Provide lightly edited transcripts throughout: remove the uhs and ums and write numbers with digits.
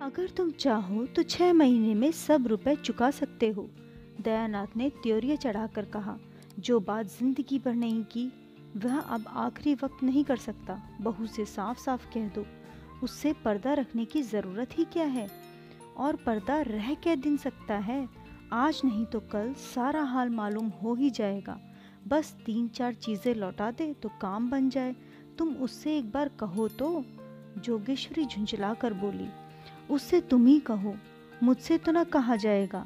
अगर तुम चाहो तो 6 महीने में सब रुपए चुका सकते हो। दयानाथ ने त्योरिया चढ़ाकर कहा। जो बात जिंदगी भर नहीं की वह अब आखिरी वक्त नहीं कर सकता। बहू से साफ साफ कह दो, उससे पर्दा रखने की जरूरत ही क्या है। और पर्दा रह क्या दिन सकता है। आज नहीं तो कल सारा हाल मालूम हो ही जाएगा। बस 3-4 चीजें लौटा दे तो काम बन जाए। तुम उससे एक बार कहो तो। जोगेश्वरी झुंझला कर बोली। उससे तुम ही कहो, मुझसे तो न कहा जाएगा।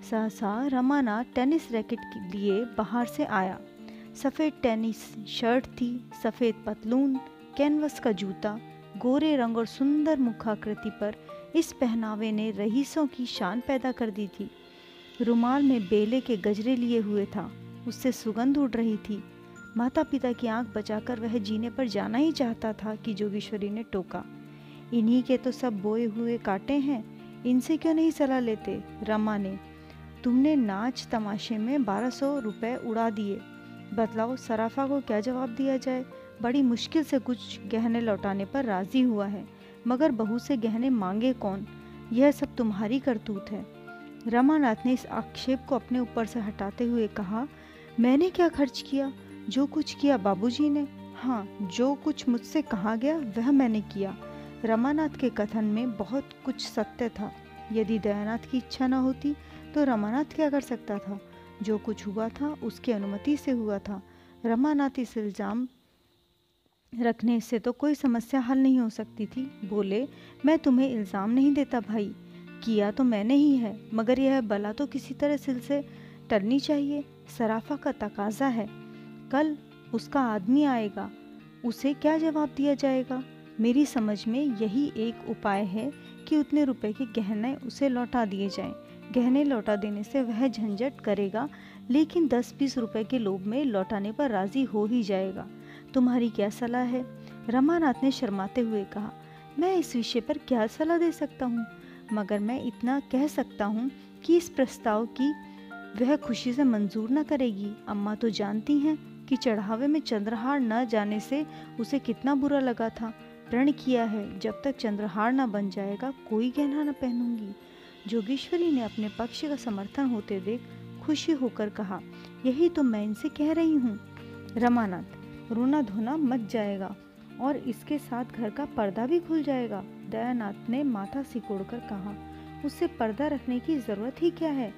सहसा रमानाथ टेनिस रैकेट के लिए बाहर से आया। सफ़ेद टेनिस शर्ट थी, सफ़ेद पतलून, कैनवस का जूता। गोरे रंग और सुंदर मुखाकृति पर इस पहनावे ने रईसों की शान पैदा कर दी थी। रुमाल में बेले के गजरे लिए हुए था, उससे सुगंध उड़ रही थी। माता पिता की आंख बचाकर वह जीने पर जाना ही चाहता था कि जोगेश्वरी ने टोका। इन्हीं के तो सब बोए हुए कांटे हैं, इनसे क्यों नहीं सलाह लेते। रमा ने, तुमने नाच तमाशे में 1200 रुपये उड़ा दिए। बतलाओ सराफा को क्या जवाब दिया जाए। बड़ी मुश्किल से कुछ गहने लौटाने पर राजी हुआ है, मगर बहू से गहने मांगे कौन। यह सब तुम्हारी करतूत है। रमानाथ ने इस आक्षेप को अपने ऊपर से हटाते हुए कहा, मैंने क्या खर्च किया। जो कुछ किया बाबूजी ने। हाँ, जो कुछ मुझसे कहा गया वह मैंने किया। रमानाथ के कथन में बहुत कुछ सत्य था। यदि दयानाथ की इच्छा न होती तो रमानाथ क्या कर सकता था। जो कुछ हुआ था उसकी अनुमति से हुआ था। रमानाथ इस इल्ज़ाम रखने से तो कोई समस्या हल नहीं हो सकती थी। बोले, मैं तुम्हें इल्ज़ाम नहीं देता भाई, किया तो मैंने ही है, मगर यह बला तो किसी तरह सिल से टलनी चाहिए। सराफा का तकाजा है, कल उसका आदमी आएगा, उसे क्या जवाब दिया जाएगा। मेरी समझ में यही एक उपाय है कि उतने रुपए के गहने उसे लौटा दिए जाएं। गहने लौटा देने से वह झंझट करेगा, लेकिन 10-20 रुपए के लोभ में लौटाने पर राजी हो ही जाएगा। तुम्हारी क्या सलाह है। रमानाथ ने शर्माते हुए कहा, मैं इस विषय पर क्या सलाह दे सकता हूँ, मगर मैं इतना कह सकता हूँ कि इस प्रस्ताव की वह खुशी से मंजूर न करेगी। अम्मा तो जानती हैं कि चढ़ावे में चंद्रहार न जाने से उसे कितना बुरा लगा था। प्रण किया है, जब तक चंद्रहार न बन जाएगा कोई गहना न पहनूंगी। जोगेश्वरी ने अपने पक्ष का समर्थन होते देख खुशी होकर कहा, यही तो मैं इनसे कह रही हूँ। रमानाथ, रोना धोना मच जाएगा और इसके साथ घर का पर्दा भी खुल जाएगा। दयानाथ ने माथा सिकोड़कर कहा, उससे पर्दा रखने की जरूरत ही क्या है।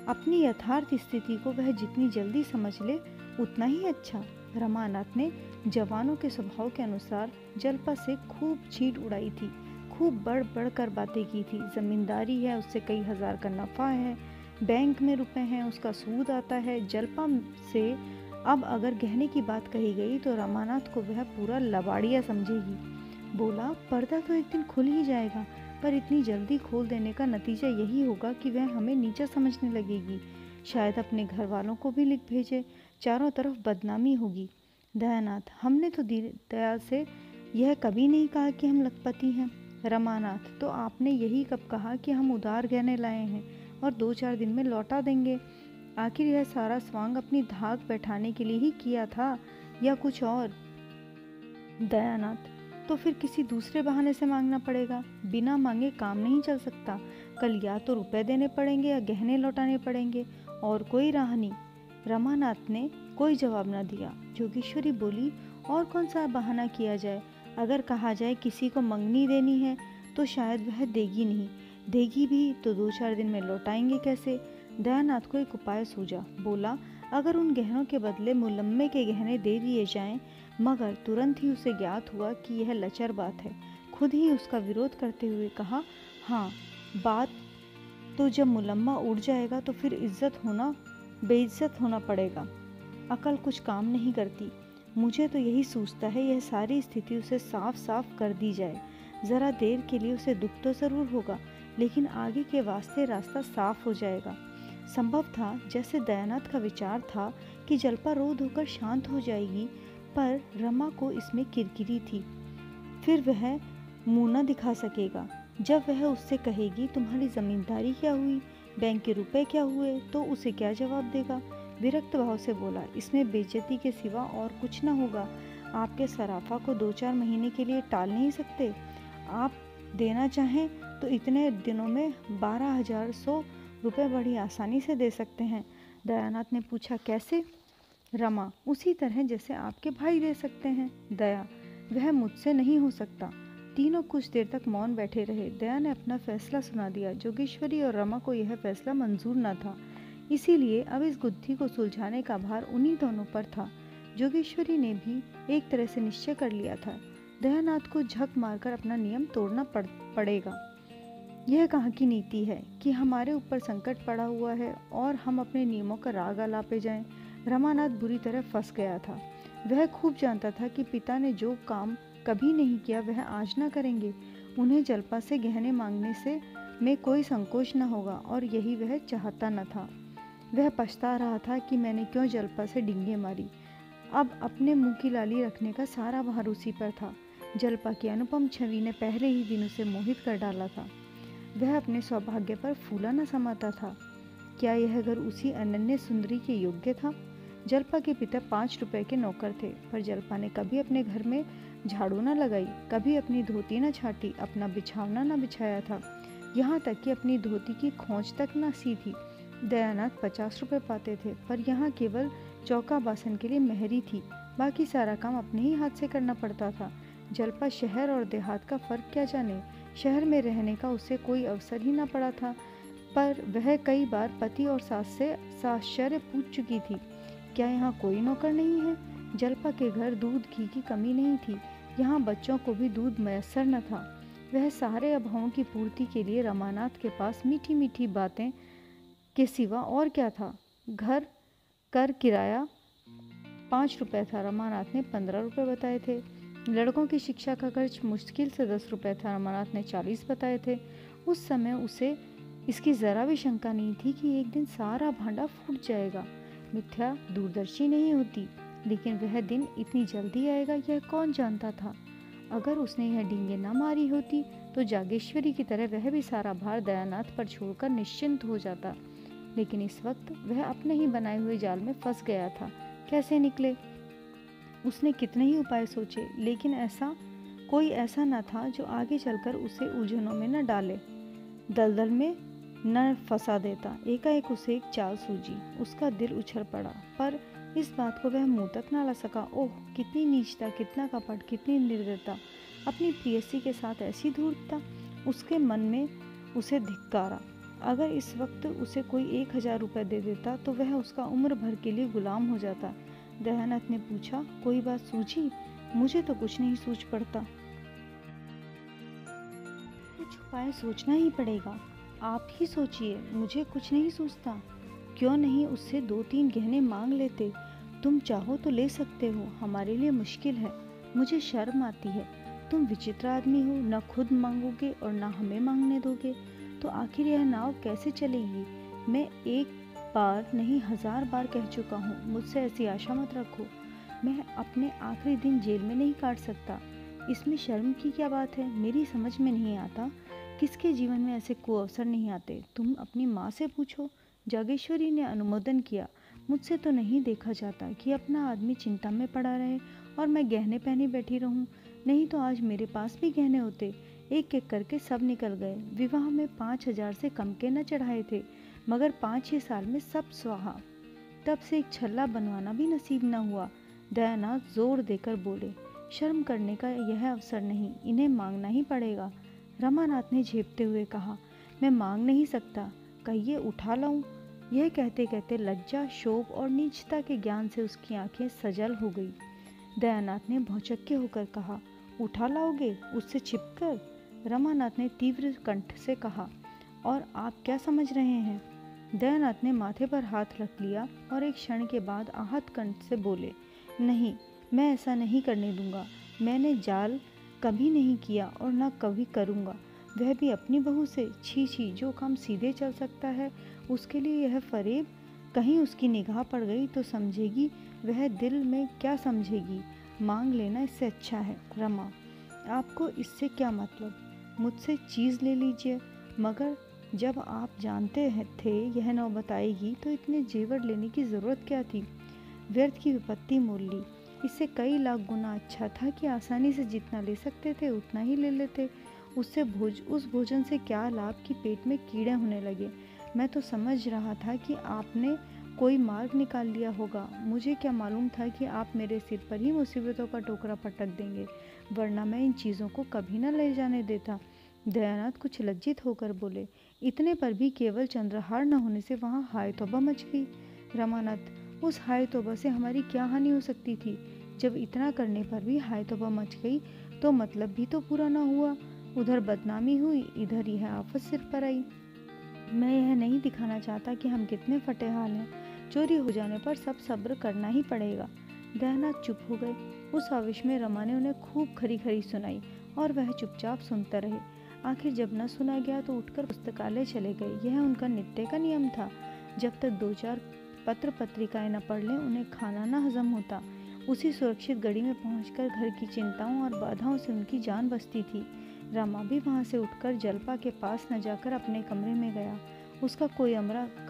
अपनी यथार्थ स्थिति को वह जितनी जल्दी समझ ले उतना ही अच्छा। रमानाथ ने जवानों के स्वभाव के अनुसार जल्पा से खूब छींट उड़ाई थी, खूब बढ़ बढ़ कर बातें की थी। जमींदारी है, उससे कई हजार का नफा है, बैंक में रुपए हैं, उसका सूद आता है। जल्पा से अब अगर गहने की बात कही गई तो रमानाथ को वह पूरा लबाड़िया समझेगी। बोला, पर्दा तो एक दिन खुल ही जाएगा, पर इतनी जल्दी खोल देने का नतीजा यही होगा कि वह हमें नीचा समझने लगेगी। शायद अपने घर वालों को भी लिख भेजे, चारों तरफ बदनामी होगी। दयानाथ, हमने तो दीनदयाल से यह कभी नहीं कहा कि हम लखपति हैं। रमानाथ, तो आपने यही कब कहा कि हम उधार गहने लाए हैं और 2-4 दिन में लौटा देंगे। आखिर यह सारा स्वांग अपनी धाक बैठाने के लिए ही किया था या कुछ और। दयानाथ, तो फिर किसी दूसरे बहाने से मांगना पड़ेगा। बिना मांगे काम नहीं चल सकता। कल या तो रुपए देने पड़ेंगे या गहने लौटाने पड़ेंगे, और कोई राह नहीं। रमानाथ ने कोई जवाब न दिया। जोगेश्वरी बोली, और कौन सा बहाना किया जाए। अगर कहा जाए किसी को मंगनी देनी है तो शायद वह देगी नहीं, देगी भी तो 2-4 दिन में लौटाएंगे कैसे। दयानाथ को एक उपाय सूझा। बोला, अगर उन गहनों के बदले मुलम्मे के गहने दे दिए जाएं, मगर तुरंत ही उसे ज्ञात हुआ कि यह लचर बात है। खुद ही उसका विरोध करते हुए कहा, हाँ, बात तो जब मुलम्मा उड़ जाएगा तो फिर इज्जत होना बेइज्जत होना पड़ेगा। अकल कुछ काम नहीं करती। मुझे तो यही सूझता है यह सारी स्थिति उसे साफ साफ कर दी जाए। ज़रा देर के लिए उसे दुख तो ज़रूर होगा, लेकिन आगे के वास्ते रास्ता साफ हो जाएगा। संभव था, जैसे दयानाथ का विचार था, कि जल्पा रो धोकर शांत हो जाएगी, पर रमा को इसमें किरकिरी थी। फिर वह मुँह न दिखा सकेगा। जब वह उससे कहेगी, तुम्हारी जमींदारी क्या हुई, बैंक के रुपए क्या हुए, तो उसे क्या जवाब देगा। विरक्त भाव से बोला, इसमें बेइज्जती के सिवा और कुछ न होगा। आपके सराफा को 2-4 महीने के लिए टाल नहीं सकते। आप देना चाहें तो इतने दिनों में 12,100 रुपये बड़ी आसानी से दे सकते हैं। दयानाथ ने पूछा, कैसे? रमा, उसी तरह जैसे आपके भाई दे सकते हैं। दया, वह मुझसे नहीं हो सकता। तीनों कुछ देर तक मौन बैठे रहे। दया ने अपना फैसला सुना दिया। जोगेश्वरी और रमा को यह फैसला मंजूर न था, इसीलिए अब इस गुत्थी को सुलझाने का भार उन्हीं दोनों पर था। जोगेश्वरी ने भी एक तरह से निश्चय कर लिया था, दयानाथ को झक मारकर अपना नियम तोड़ना पड़ेगा। यह कहाँ की नीति है कि हमारे ऊपर संकट पड़ा हुआ है और हम अपने नियमों का राग आलापे जाएं। रमानाथ बुरी तरह फंस गया था। वह खूब जानता था कि पिता ने जो काम कभी नहीं किया वह आज न करेंगे। उन्हें जल्पा से गहने मांगने से में कोई संकोच न होगा और यही वह चाहता न था। वह पछता रहा था कि मैंने क्यों जल्पा से डींगे मारी। अब अपने मुंह की लाली रखने का सारा भार उसी पर था। जल्पा की अनुपम छवि ने पहले ही दिन उसे मोहित कर डाला था। वह अपने सौभाग्य पर फूला न समाता था। क्या यह घर उसी अनन्य सुंदरी के योग्य था? जल्पा के पिता 5 रुपए के नौकर थे, पर जल्पा ने कभी अपने घर में झाड़ू न लगाई, कभी अपनी धोती न छाटी, अपना बिछावना न बिछाया था, यहाँ तक कि अपनी धोती की खोंच तक न सी थी। दयानाथ 50 रुपए पाते थे, पर यहाँ केवल चौका बासन के लिए मेहरी थी। बाकी सारा काम अपने ही हाथ से करना पड़ता था। जल्पा शहर और देहात का फर्क क्या जाने। शहर में रहने का उसे कोई अवसर ही न पड़ा था, पर वह कई बार पति और सास से साश्चर्य पूछ चुकी थी, क्या यहाँ कोई नौकर नहीं है? जल्पा के घर दूध घी की कमी नहीं थी, यहाँ बच्चों को भी दूध मयसर न था। वह सारे अभावों की पूर्ति के लिए रमानाथ के पास मीठी मीठी बातें के सिवा और क्या था? घर कर किराया 5 रुपए था, रमानाथ ने 15 रुपए बताए थे। लड़कों की शिक्षा का खर्च मुश्किल से 10 रुपए था, रमानाथ ने 40 बताए थे। उस समय उसे इसकी ज़रा भी शंका नहीं थी कि एक दिन सारा भांडा फूट जाएगा। मिथ्या दूरदर्शी नहीं होती, लेकिन वह दिन इतनी जल्दी आएगा यह कौन जानता था। अगर उसने यह डींगे न मारी होती तो जागेश्वरी की तरह वह भी सारा भार दयानाथ पर छोड़कर निश्चिंत हो जाता, लेकिन इस वक्त वह अपने ही बनाए हुए जाल में फंस गया था। कैसे निकले? उसने कितने ही उपाय सोचे, लेकिन कोई ऐसा न था जो आगे चलकर उसे उलझनों में न डाले, दलदल में न फंसा देता। एकाएक उसे एक चाल सूझी, उसका दिल उछल पड़ा, पर इस बात को वह मुंह तक न ला सका। ओह, कितनी नीचता, कितना कपट, कितनी निर्दयता! अपनी प्रेयसी के साथ ऐसी धूर्तता! उसके मन में उसे धिक्कारा। अगर इस वक्त उसे कोई 1,000 रुपये दे देता तो वह उसका उम्र भर के लिए गुलाम हो जाता। दयानाथ ने पूछा, कोई बात सूझी? मुझे तो कुछ नहीं सूझ पड़ता। कुछ उपाय सोचना ही पड़ेगा। आप ही सोचिए, मुझे कुछ नहीं सूझता। क्यों नहीं उससे 2-3 गहने मांग लेते? तुम चाहो तो ले सकते हो, हमारे लिए मुश्किल है। मुझे शर्म आती है। तुम विचित्र आदमी हो, न खुद मांगोगे और न हमें मांगने दोगे, तो आखिर यह नाव कैसे चलेगी? मैं एक बार नहीं 1000 बार कह चुका हूँ, मुझसे ऐसी आशा मत रखो। मैं अपने आखिरी दिन जेल में नहीं काट सकता। इसमें शर्म की क्या बात है? मेरी समझ में नहीं आता किसके जीवन में ऐसे कुअवसर नहीं आते। तुम अपनी माँ से पूछो। जागेश्वरी ने अनुमोदन किया। मुझसे तो नहीं देखा जाता कि अपना आदमी चिंता में पड़ा रहे और मैं गहने पहने बैठी रहूं। नहीं तो आज मेरे पास भी गहने होते। एक एक करके सब निकल गए। विवाह में 5,000 से कम के न चढ़ाए थे, मगर 5-6 साल में सब स्वाहा। तब से एक छल्ला बनवाना भी नसीब न हुआ। दयानाथ जोर देकर बोले, शर्म करने का यह अवसर नहीं, इन्हें मांगना ही पड़ेगा। रमानाथ ने झेपते हुए कहा, मैं मांग नहीं सकता, कहिए उठा लाऊं? यह कहते कहते लज्जा, शोभ और नीचता के ज्ञान से उसकी आंखें सजल हो गई। दयानाथ ने भौचक्के होकर कहा, उठा लाओगे? उससे छिपकर? रमानाथ ने तीव्र कंठ से कहा, और आप क्या समझ रहे हैं? दयानाथ ने माथे पर हाथ रख लिया और एक क्षण के बाद आहत कंठ से बोले, नहीं, मैं ऐसा नहीं करने दूंगा। मैंने जाल कभी नहीं किया और न कभी करूंगा, वह भी अपनी बहू से। छी छी, जो काम सीधे चल सकता है उसके लिए यह फरेब। कहीं उसकी निगाह पड़ गई तो समझेगी, वह दिल में क्या समझेगी। मांग लेना इससे अच्छा है। रमा, आपको इससे क्या मतलब? मुझसे चीज़ ले लीजिए, मगर जब आप जानते थे यह नौबत आएगी तो इतने जेवर लेने की ज़रूरत क्या थी? व्यर्थ की विपत्ति मोल ली। इससे कई लाख गुना अच्छा था कि आसानी से जितना ले सकते थे उतना ही ले लेते। उस भोजन से क्या लाभ कि पेट में कीड़े होने लगे। मैं तो समझ रहा था कि आपने कोई मार्ग निकाल लिया होगा। मुझे क्या मालूम था कि आप मेरे सिर पर ही मुसीबतों का टोकरा पटक देंगे, वरना मैं इन चीज़ों को कभी न ले जाने देता। दयानाथ कुछ लज्जित होकर बोले। इतने पर भी केवल चंद्रहार न होने से वहाँ हाय तौबा मच गई। रमानाथ, उस हाय तौबा से हमारी क्या हानि हो सकती थी? जब इतना करने पर भी हाय तौबा मच गई तो मतलब भी तो पूरा ना हुआ। उधर बदनामी हुई, इधर यह आफत सिर पर आई। मैं यह नहीं दिखाना चाहता कि हम कितने फटे हाल हैं। चोरी हो जाने पर सब सब्र करना ही पड़ेगा। दयानाथ चुप हो गए। उस आवेश में रमा ने उन्हें खूब खरी खरी सुनाई और वह चुपचाप सुनते रहे। आखिर जब न सुना गया तो उठकर पुस्तकालय चले गए। यह उनका नित्य का नियम था। जब तक 2-4 पत्र पत्रिकाएं न पढ़ लें उन्हें खाना न हजम होता। उसी सुरक्षित घड़ी में पहुंचकर घर की चिंताओं और बाधाओं से उनकी जान बचती थी। रमा भी वहां से उठकर जलपा के पास न जाकर अपने कमरे में गया। उसका कोई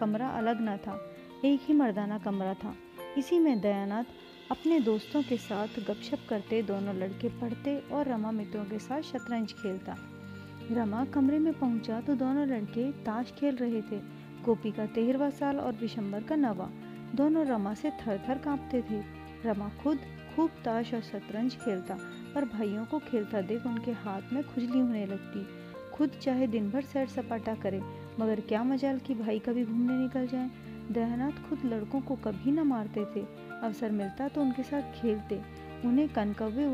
कमरा अलग न था, एक ही मर्दाना कमरा था। इसी में दयानाथ अपने दोस्तों के साथ गपशप करते, दोनों लड़के पढ़ते और रमा मित्रों के साथ शतरंज खेलता। रमा कमरे में पहुंचा तो दोनों लड़के ताश खेल रहे थे। गोपी का 13वां साल और विशंबर का 9वां। दोनों रमा से थर थर कांपते थे। रमा खुद खूब ताश और शतरंज खेलता, पर भाइयों को खेलता देख उनके हाथ में खुजली होने लगती। खुद चाहे दिन भर सैर सपाटा करे, मगर क्या मजाल कि भाई कभी घूमने निकल जाए। दयानाथ खुद लड़कों को कभी न मारते थे। अवसर मिलता तो उनके साथ खेलते। उन्हें कनकव्वे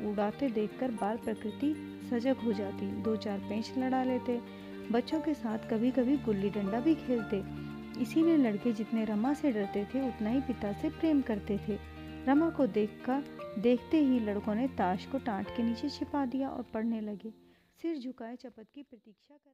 उड़ाते देखकर बाल प्रकृति सजग हो जाती। 2-4 पेंच लड़ा लेते। बच्चों के साथ कभी कभी गुल्ली डंडा भी खेलते। इसीलिए लड़के जितने रमा से डरते थे उतना ही पिता से प्रेम करते थे। रमा को देखते ही लड़कों ने ताश को टाट के नीचे छिपा दिया और पढ़ने लगे, सिर झुकाए चपत की प्रतीक्षा कर